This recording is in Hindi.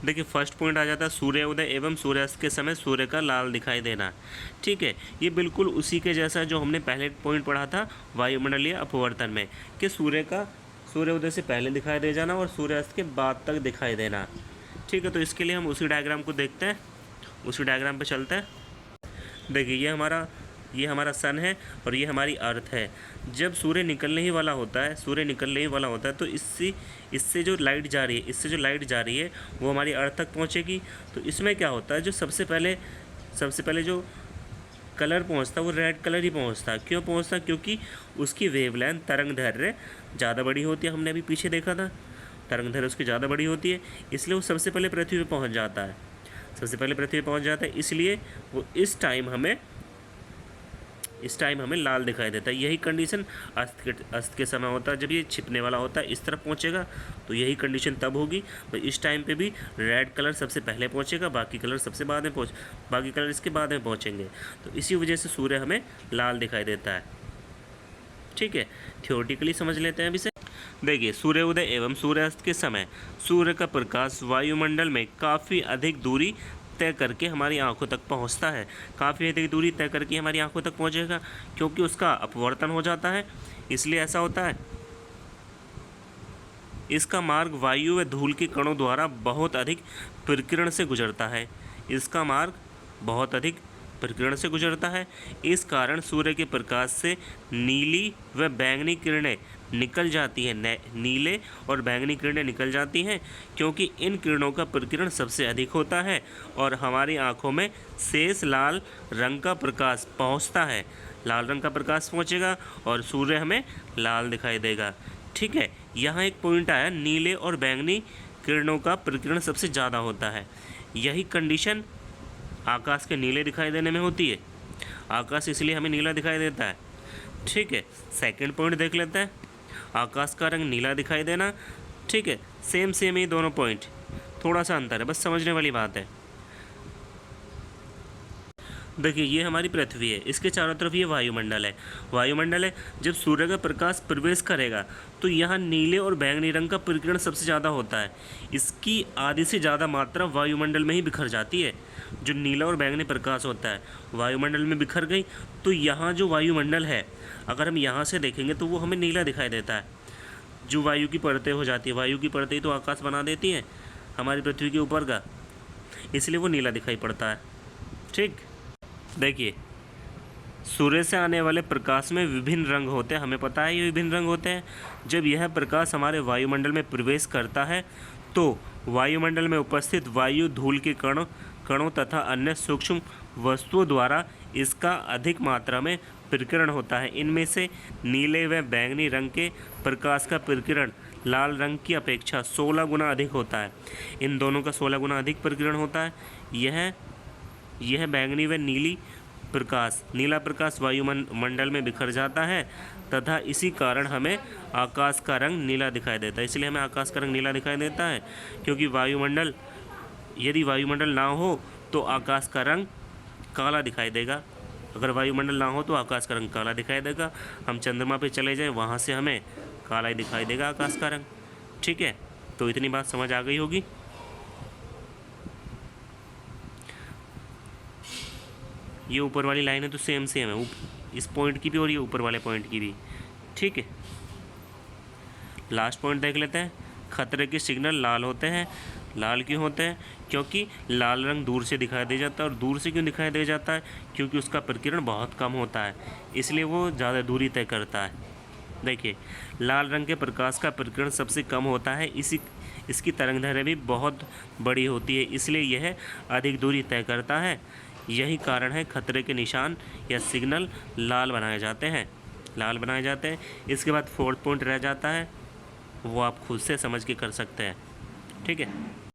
देखिए फर्स्ट पॉइंट आ जाता है सूर्योदय एवं सूर्यास्त के समय सूर्य का लाल दिखाई देना। ठीक है, ये बिल्कुल उसी के जैसा जो हमने पहले पॉइंट पढ़ा था वायुमंडलीय अपवर्तन में, कि सूर्य का सूर्योदय से पहले दिखाई दे जाना और सूर्यास्त के बाद तक दिखाई देना। ठीक है, तो इसके लिए हम उसी डायग्राम को देखते हैं, उसी डायग्राम पे चलते हैं। देखिए ये हमारा सन है और ये हमारी अर्थ है। जब सूर्य निकलने ही वाला होता है, तो इससे जो लाइट जा रही है वो हमारी अर्थ तक पहुंचेगी। तो इसमें क्या होता है, जो सबसे पहले जो कलर पहुंचता है वो रेड कलर ही पहुंचता है। क्यों पहुंचता है? क्योंकि उसकी वेवलेंथ तरंग दैर्घ्य ज़्यादा बड़ी होती है। हमने अभी पीछे देखा था, तरंग दैर्घ्य उसकी ज़्यादा बड़ी होती है, इसलिए वो सबसे पहले पृथ्वी पे पहुंच जाता है। इसलिए वो इस टाइम हमें लाल दिखाई देता है। यही कंडीशन अस्त के समय होता है। जब ये छिपने वाला होता है, इस तरफ पहुंचेगा, तो यही कंडीशन तब होगी। तो इस टाइम पे भी रेड कलर सबसे पहले पहुंचेगा, बाकी कलर इसके बाद में पहुंचेंगे। तो इसी वजह से सूर्य हमें लाल दिखाई देता है। ठीक है, थ्योरेटिकली समझ लेते हैं अभी से। देखिए सूर्योदय एवं सूर्यास्त के समय सूर्य का प्रकाश वायुमंडल में काफ़ी अधिक दूरी तय करके हमारी आंखों तक पहुंचता है। काफ़ी अधिक दूरी तय करके हमारी आंखों तक पहुंचेगा, क्योंकि उसका अपवर्तन हो जाता है, इसलिए ऐसा होता है। इसका मार्ग वायु व धूल के कणों द्वारा बहुत अधिक प्रकीर्ण से गुजरता है। इस कारण सूर्य के प्रकाश से नीली व बैंगनी किरणें निकल जाती हैं। नीले और बैंगनी किरणें निकल जाती हैं, क्योंकि इन किरणों का प्रकीर्ण सबसे अधिक होता है और हमारी आंखों में शेष लाल रंग का प्रकाश पहुंचता है। लाल रंग का प्रकाश पहुंचेगा और सूर्य हमें लाल दिखाई देगा। ठीक है, यहाँ एक पॉइंट आया, नीले और बैंगनी किरणों का प्रकीर्ण सबसे ज़्यादा होता है। यही कंडीशन आकाश के नीले दिखाई देने में होती है। आकाश इसलिए हमें नीला दिखाई देता है। ठीक है, सेकंड पॉइंट देख लेते हैं, आकाश का रंग नीला दिखाई देना। ठीक है, सेम ही दोनों पॉइंट, थोड़ा सा अंतर है, बस समझने वाली बात है। देखिए ये हमारी पृथ्वी है, इसके चारों तरफ ये वायुमंडल है। जब सूर्य का प्रकाश प्रवेश करेगा तो यहाँ नीले और बैंगनी रंग का प्रकीर्ण सबसे ज़्यादा होता है। इसकी आधी से ज़्यादा मात्रा वायुमंडल में ही बिखर जाती है। जो नीला और बैंगनी प्रकाश होता है वायुमंडल में बिखर गई, तो यहाँ जो वायुमंडल है, अगर हम यहाँ से देखेंगे तो वो हमें नीला दिखाई देता है। जो वायु की परतें हो जाती है, वायु की परतें तो आकाश बना देती हैं हमारी पृथ्वी के ऊपर का, इसलिए वो नीला दिखाई पड़ता है। ठीक, देखिए सूर्य से आने वाले प्रकाश में विभिन्न रंग होते हैं, हमें पता है ये विभिन्न रंग होते हैं। जब यह प्रकाश हमारे वायुमंडल में प्रवेश करता है तो वायुमंडल में उपस्थित वायु, धूल के कणों तथा अन्य सूक्ष्म वस्तुओं द्वारा इसका अधिक मात्रा में प्रकीर्ण होता है। इनमें से नीले व बैंगनी रंग के प्रकाश का प्रकीर्ण लाल रंग की अपेक्षा 16 गुना अधिक होता है। इन दोनों का 16 गुना अधिक प्रकीर्ण होता है। यह बैंगनी व नीला प्रकाश वायुमंडल में बिखर जाता है तथा इसी कारण हमें आकाश का रंग नीला दिखाई देता है। इसलिए हमें आकाश का रंग नीला दिखाई देता है, क्योंकि यदि वायुमंडल ना हो तो आकाश का रंग काला दिखाई देगा। अगर वायुमंडल ना हो तो आकाश का रंग काला दिखाई देगा। हम चंद्रमा पे चले जाएं, वहाँ से हमें काला ही दिखाई देगा आकाश का रंग। ठीक है, तो इतनी बात समझ आ गई होगी। ये ऊपर वाली लाइन है तो सेम है, इस पॉइंट की भी और ये ऊपर वाले पॉइंट की भी। ठीक है, लास्ट पॉइंट देख लेते हैं। खतरे के सिग्नल लाल होते हैं। लाल क्यों होते हैं? क्योंकि लाल रंग दूर से दिखाई दे जाता है। और दूर से क्यों दिखाई दे जाता है? क्योंकि उसका प्रकीर्ण बहुत कम होता है, इसलिए वो ज़्यादा दूरी तय करता है। देखिए लाल रंग के प्रकाश का प्रकीर्ण सबसे कम होता है, इसकी तरंगदैर्घ्य भी बहुत बड़ी होती है, इसलिए यह अधिक दूरी तय करता है। यही कारण है खतरे के निशान या सिग्नल लाल बनाए जाते हैं। इसके बाद फोर्थ पॉइंट रह जाता है, वो आप खुद से समझ के कर सकते हैं। ठीक है।